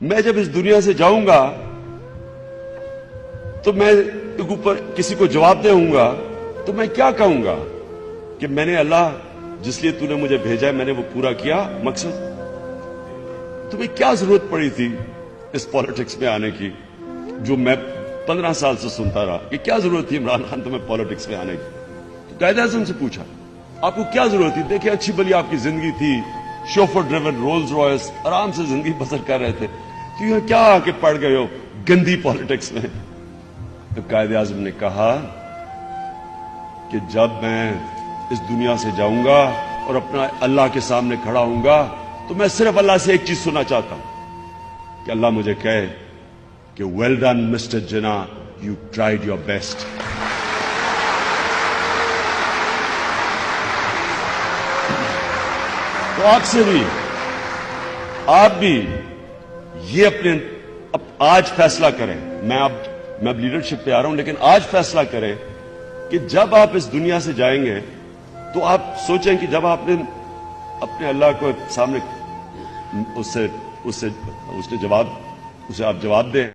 میں جب اس دنیا سے جاؤں گا تو میں اوپر کسی کو جواب دوں گا تو میں کیا کہوں گا کہ میں نے اللہ جس لیے تو نے مجھے بھیجا ہے میں نے وہ پورا کیا مقصد. تمہیں کیا ضرورت پڑی تھی اس پالیٹکس میں آنے کی جو میں 15 سال سے سنتا رہا کہ کیا ضرورت تھی عمران خان تمہیں پالیٹکس میں آنے کی. تو قائد اعظم سے پوچھا آپ کو کیا ضرورت تھی؟ دیکھیں اچھی بلی آپ کی زندگی تھی, شوفر ڈریون رولز رائس, آرام سے زندگی بسر کر رہے تھے, تو یہ کیا آ کے پڑ گئے ہو گندی پالیٹکس میں. تو قائد اعظم نے کہا کہ جب میں اس دنیا سے جاؤں گا اور اپنا اللہ کے سامنے کھڑا ہوں گا تو میں صرف اللہ سے ایک چیز سننا چاہتا ہوں کہ اللہ مجھے کہے کہ well done mister Jinnah, you tried your best. تو آپ سے بھی, آپ بھی یہ اپنے آج فیصلہ کریں. میں اب لیڈرشپ پہ آ رہا ہوں, لیکن آج فیصلہ کریں کہ جب آپ اس دنیا سے جائیں گے تو آپ سوچیں کہ جب آپ نے اپنے اللہ کو سامنے اسے آپ جواب دیں.